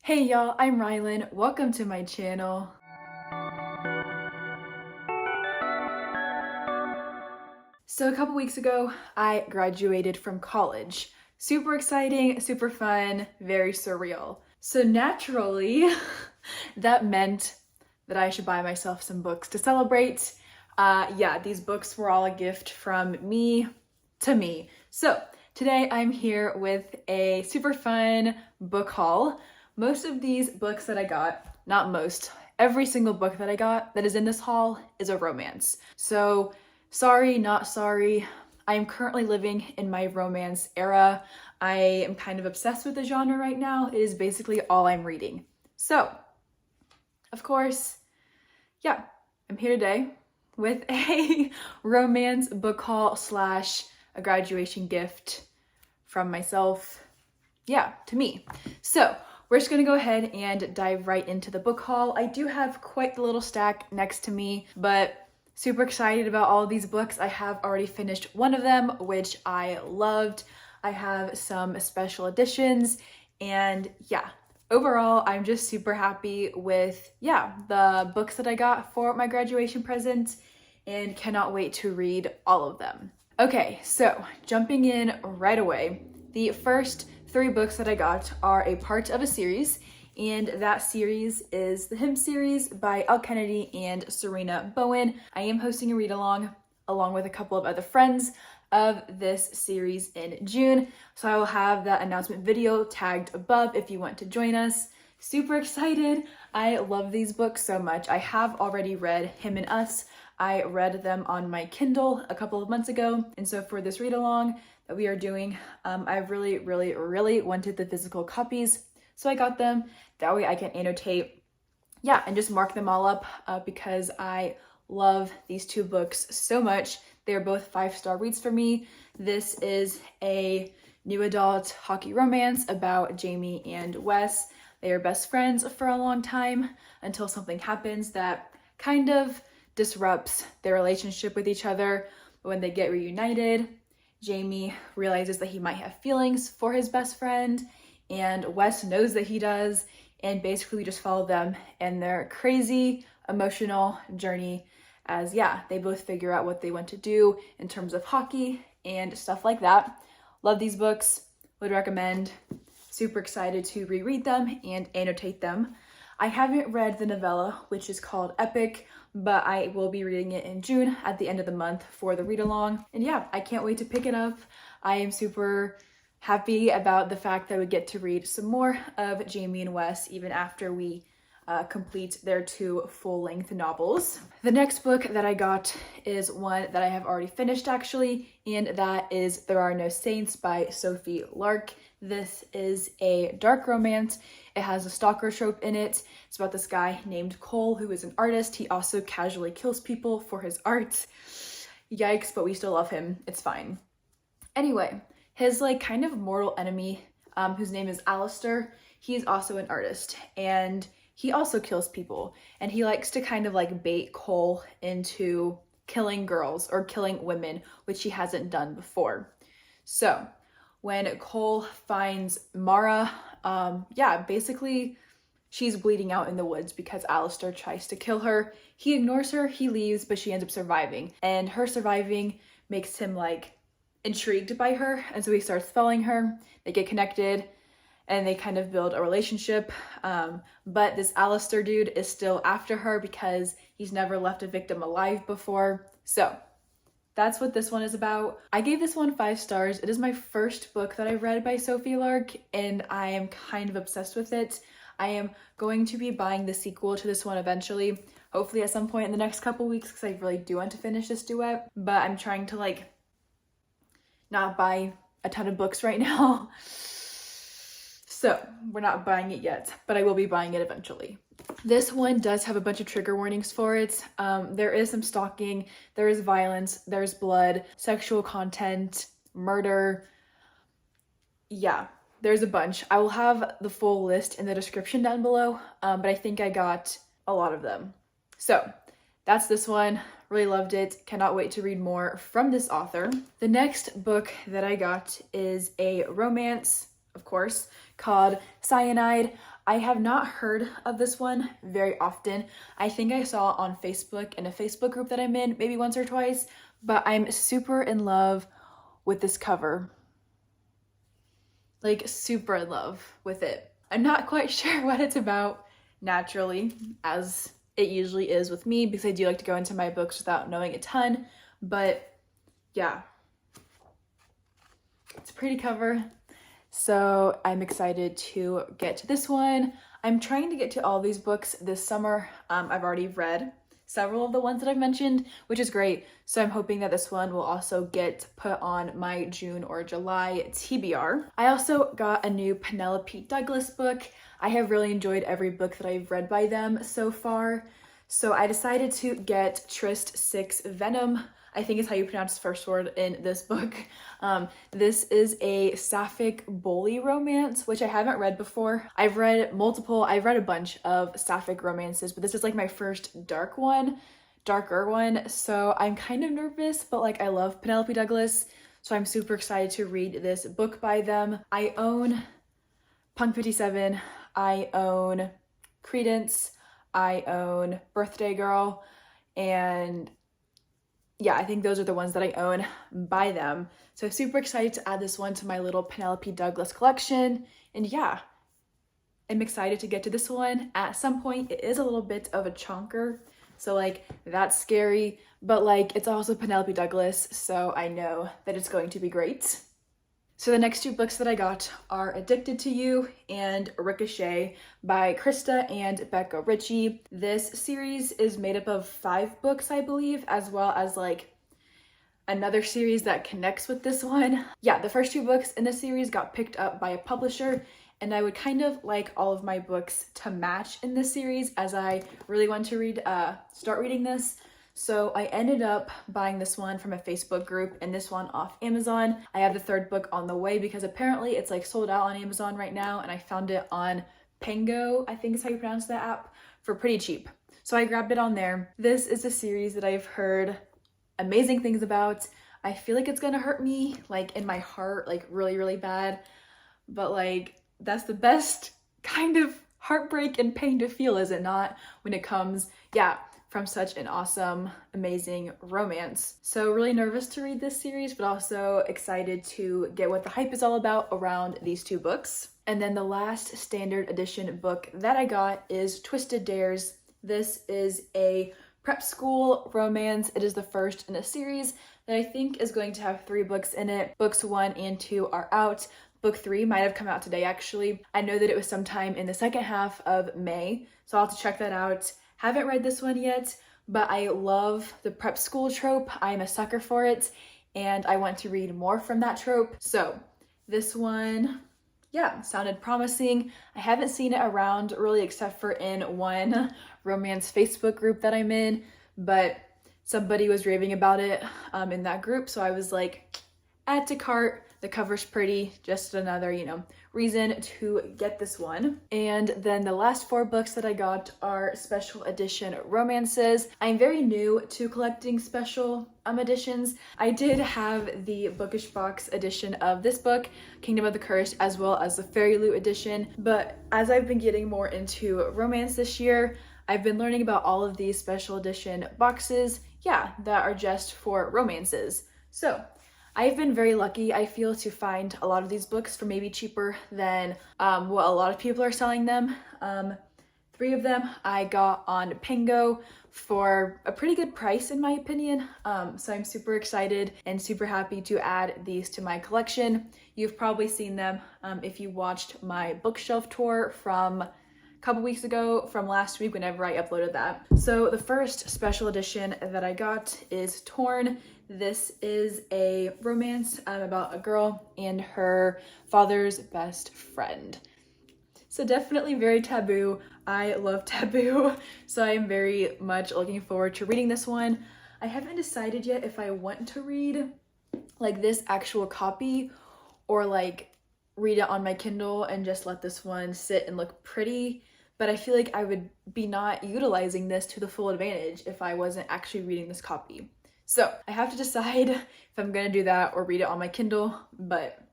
Hey y'all, I'm Rylan. Welcome to my channel. So a couple weeks ago, I graduated from college. Super exciting, super fun, very surreal. So naturally, that meant that I should buy myself some books to celebrate. Yeah, these books were all a gift from me to me. So today I'm here with a super fun book haul. Most of these books that I got, not most, every single book that I got that is in this haul is a romance. So sorry, not sorry. I am currently living in my romance era. I am kind of obsessed with the genre right now. It is basically all I'm reading. So, of course, yeah, I'm here today with a romance book haul slash a graduation gift from myself, yeah, to me. So we're just gonna go ahead and dive right into the book haul. I do have quite the little stack next to me, but super excited about all of these books. I have already finished one of them, which I loved. I have some special editions, and yeah, overall, I'm just super happy with, the books that I got for my graduation present and cannot wait to read all of them. Okay, so jumping in right away, the first 3 books that I got are a part of a series, and that series is the Him series by Elle Kennedy and Serena Bowen. I am hosting a read-along along with a couple of other friends of this series in June, so I will have that announcement video tagged above if you want to join us. Super excited. I love these books so much. I have already read Him and Us. I read them on my Kindle a couple of months ago, and so for this read-along that we are doing, I really wanted the physical copies, so I got them. That way I can annotate, and just mark them all up because I love these 2 books so much. They're both 5-star reads for me. This is a new adult hockey romance about Jamie and Wes. They are best friends for a long time until something happens that kind of disrupts their relationship with each other. But when they get reunited, Jamie realizes that he might have feelings for his best friend, and Wes knows that he does, and basically just follow them in their crazy emotional journey as, they both figure out what they want to do in terms of hockey and stuff like that. Love these books, would recommend. Super excited to reread them and annotate them. I haven't read the novella, which is called Epic, but I will be reading it in June at the end of the month for the read-along. And I can't wait to pick it up. I am super happy about the fact that we get to read some more of Jamie and Wes even after we complete their 2 full-length novels. The next book that I got is one that I have already finished actually, and that is There Are No Saints by Sophie Lark. This is a dark romance. It has a stalker trope in it. It's about this guy named Cole who is an artist. He also casually kills people for his art. Yikes, but we still love him. It's fine. Anyway, his kind of mortal enemy, whose name is Alistair, he's also an artist, and he also kills people, and he likes to kind of bait Cole into killing girls or killing women, which he hasn't done before. So when Cole finds Mara, basically she's bleeding out in the woods because Alistair tries to kill her. He ignores her, he leaves, but she ends up surviving, and her surviving makes him intrigued by her, and so he starts following her. They get connected and they kind of build a relationship, but this Alistair dude is still after her because he's never left a victim alive before. So that's what this one is about. I gave this one 5 stars. It is my first book that I read by Sophie Lark, and I am kind of obsessed with it. I am going to be buying the sequel to this one eventually, hopefully at some point in the next couple weeks, because I really do want to finish this duet, but I'm trying to not buy a ton of books right now. So we're not buying it yet, but I will be buying it eventually. This one does have a bunch of trigger warnings for it. There is some stalking, there is violence, there's blood, sexual content, murder. There's a bunch. I will have the full list in the description down below, but I think I got a lot of them. So that's this one. Really loved it. Cannot wait to read more from this author. The next book that I got is a romance, of course, called Cyanide. I have not heard of this one very often. I think I saw it on Facebook in a Facebook group that I'm in maybe once or twice, but I'm super in love with this cover. Like super in love with it. I'm not quite sure what it's about naturally, as it usually is with me, because I do like to go into my books without knowing a ton, but yeah. It's a pretty cover. So I'm excited to get to this one. I'm trying to get to all these books this summer. I've already read several of the ones that I've mentioned, which is great. So I'm hoping that this one will also get put on my June or July TBR. I also got a new Penelope Douglas book. I have really enjoyed every book that I've read by them so far. So I decided to get Trist 6 Venom. I think is how you pronounce the first word in this book. This is a sapphic bully romance, which I haven't read before. I've read a bunch of sapphic romances, but this is like my first darker one. So I'm kind of nervous, but like I love Penelope Douglas. So I'm super excited to read this book by them. I own Punk 57, I own Credence, I own Birthday Girl, and yeah, I think those are the ones that I own by them. So super excited to add this one to my little Penelope Douglas collection. And yeah, I'm excited to get to this one at some point. It is a little bit of a chunker, so like that's scary, but like it's also Penelope Douglas, so I know that it's going to be great. So the next two books that I got are Addicted to You and Ricochet by Krista and Becca Ritchie. This series is made up of 5 books, I believe, as well as like another series that connects with this one. Yeah, the first 2 books in the series got picked up by a publisher, and I would kind of like all of my books to match in this series, as I really want to start reading this. So I ended up buying this one from a Facebook group and this one off Amazon. I have the 3rd book on the way because apparently it's like sold out on Amazon right now, and I found it on Pango, I think is how you pronounce that app, for pretty cheap. So I grabbed it on there. This is a series that I've heard amazing things about. I feel like it's gonna hurt me like in my heart, like really, really bad. But like that's the best kind of heartbreak and pain to feel, is it not? When it comes, from such an awesome, amazing romance. So really nervous to read this series, but also excited to get what the hype is all about around these 2 books. And then the last standard edition book that I got is Twisted Dares. This is a prep school romance. It is the first in a series that I think is going to have 3 books in it. Books 1 and 2 are out. Book 3 might have come out today, actually. I know that it was sometime in the second half of May, so I'll have to check that out. Haven't read this one yet, but I love the prep school trope. I'm a sucker for it, and I want to read more from that trope. So this one, sounded promising. I haven't seen it around really except for in one romance Facebook group that I'm in, but somebody was raving about it in that group, so I was like, add to cart. The cover's pretty, just another, reason to get this one. And then the last 4 books that I got are special edition romances. I'm very new to collecting special editions. I did have the Bookish box edition of this book, Kingdom of the Cursed, as well as the Fairy Loot edition. But as I've been getting more into romance this year, I've been learning about all of these special edition boxes, that are just for romances. So I've been very lucky, I feel, to find a lot of these books for maybe cheaper than what a lot of people are selling them. 3 of them I got on Pango for a pretty good price in my opinion. So I'm super excited and super happy to add these to my collection. You've probably seen them if you watched my bookshelf tour from a couple weeks ago, from last week whenever I uploaded that. So the first special edition that I got is Torn. This is a romance about a girl and her father's best friend. So definitely very taboo. I love taboo, so I am very much looking forward to reading this one. I haven't decided yet if I want to read like this actual copy or like read it on my Kindle and just let this one sit and look pretty, but I feel like I would be not utilizing this to the full advantage if I wasn't actually reading this copy. So I have to decide if I'm gonna do that or read it on my Kindle, but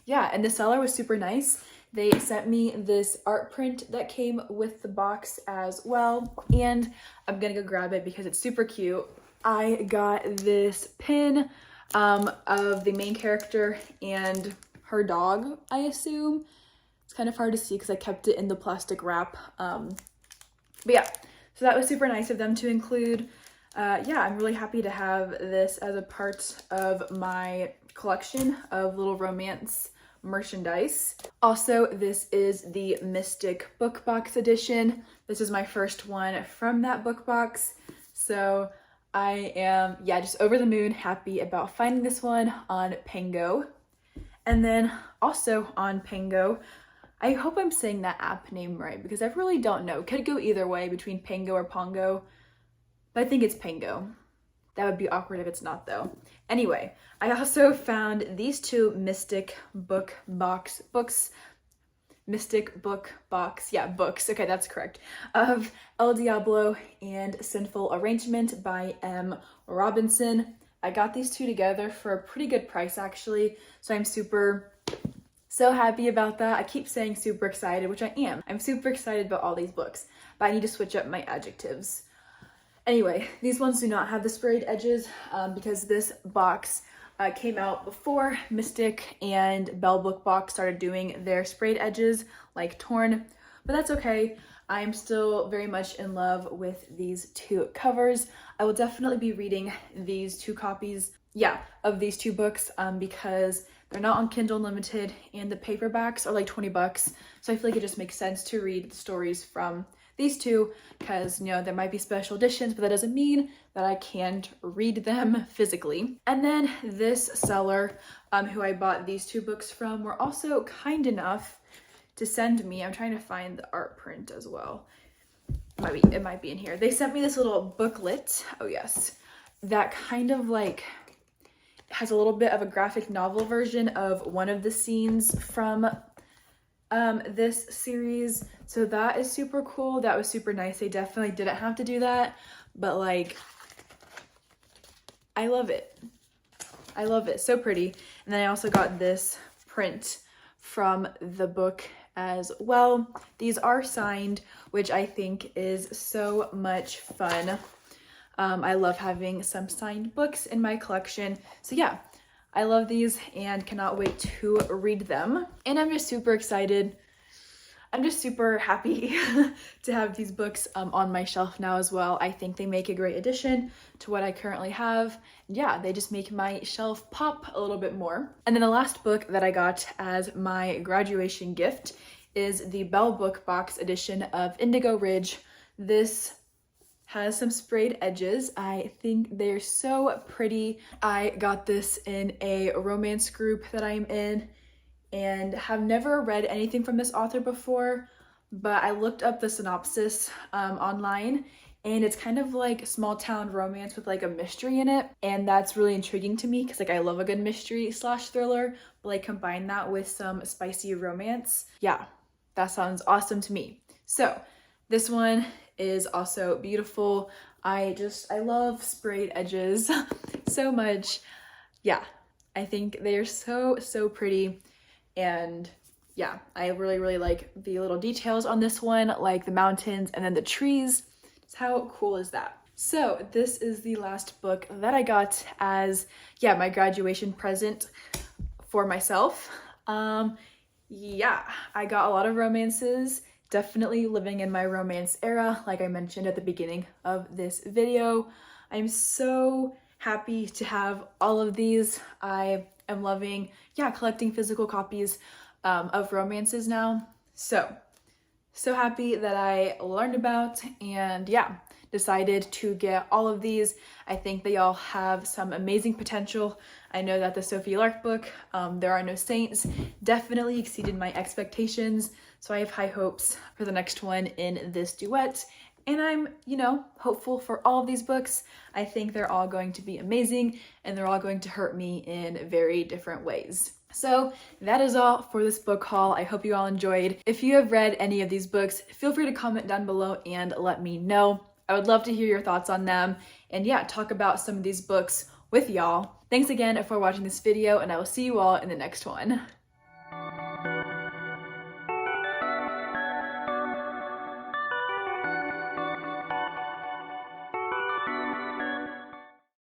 yeah, and the seller was super nice. They sent me this art print that came with the box as well, and I'm gonna go grab it because it's super cute. I got this pin of the main character and her dog, I assume. It's kind of hard to see because I kept it in the plastic wrap. But yeah, so that was super nice of them to include. Yeah, I'm really happy to have this as a part of my collection of little romance merchandise. Also, this is the Mystic book box edition. This is my first one from that book box. So I am, yeah, just over the moon happy about finding this one on Pango. And then also on Pango, I hope I'm saying that app name right because I really don't know. Could go either way between Pango or Pongo, but I think it's Pango. That would be awkward if it's not though. Anyway, I also found these two Mystic book box books. Mystic book box, yeah, books, okay, that's correct, of El Diablo and Sinful Arrangement by M. Robinson. I got these two together for a pretty good price actually, so I'm so happy about that. I keep saying super excited, which I am. I'm super excited about all these books, but I need to switch up my adjectives. Anyway, these ones do not have the sprayed edges because this box came out before Mystic and Belle Book Box started doing their sprayed edges, like torn, but that's okay. I'm still very much in love with these two covers. I will definitely be reading these two copies, yeah, of these two books because they're not on Kindle Unlimited and the paperbacks are like 20 bucks. So I feel like it just makes sense to read the stories from these two because, you know, there might be special editions, but that doesn't mean that I can't read them physically. And then this seller who I bought these two books from were also kind enough to send me, I'm trying to find the art print as well. It might be in here. They sent me this little booklet, oh yes, that kind of like has a little bit of a graphic novel version of one of the scenes from this series. So that is super cool. That was super nice. They definitely didn't have to do that, but like, I love it. I love it. So pretty. And then I also got this print from the book as well. These are signed, which I think is so much fun. I love having some signed books in my collection. So yeah, I love these and cannot wait to read them. And I'm just super excited. I'm just super happy to have these books on my shelf now as well. I think they make a great addition to what I currently have. Yeah, they just make my shelf pop a little bit more. And then the last book that I got as my graduation gift is the Belle Book Box edition of Indigo Ridge. This has some sprayed edges. I think they're so pretty. I got this in a romance group that I'm in and have never read anything from this author before, but I looked up the synopsis online and it's kind of like small town romance with like a mystery in it, and that's really intriguing to me because like I love a good mystery slash thriller, but like combine that with some spicy romance. Yeah, that sounds awesome to me. So this one is also beautiful. I love sprayed edges so much. Yeah, I think they are so pretty. And yeah, I really like the little details on this one, like the mountains and then the trees. Just how cool is that? So this is the last book that I got as, yeah, my graduation present for myself. Yeah, I got a lot of romances, definitely living in my romance era, like I mentioned at the beginning of this video. I'm so happy to have all of these. I am loving, yeah, collecting physical copies of romances now. So happy that I learned about and yeah, decided to get all of these. I think they all have some amazing potential. I know that the Sophie Lark book, There Are No Saints, definitely exceeded my expectations. So I have high hopes for the next one in this duet. And I'm, you know, hopeful for all of these books. I think they're all going to be amazing and they're all going to hurt me in very different ways. So that is all for this book haul. I hope you all enjoyed. If you have read any of these books, feel free to comment down below and let me know. I would love to hear your thoughts on them and yeah, talk about some of these books with y'all. Thanks again for watching this video and I will see you all in the next one.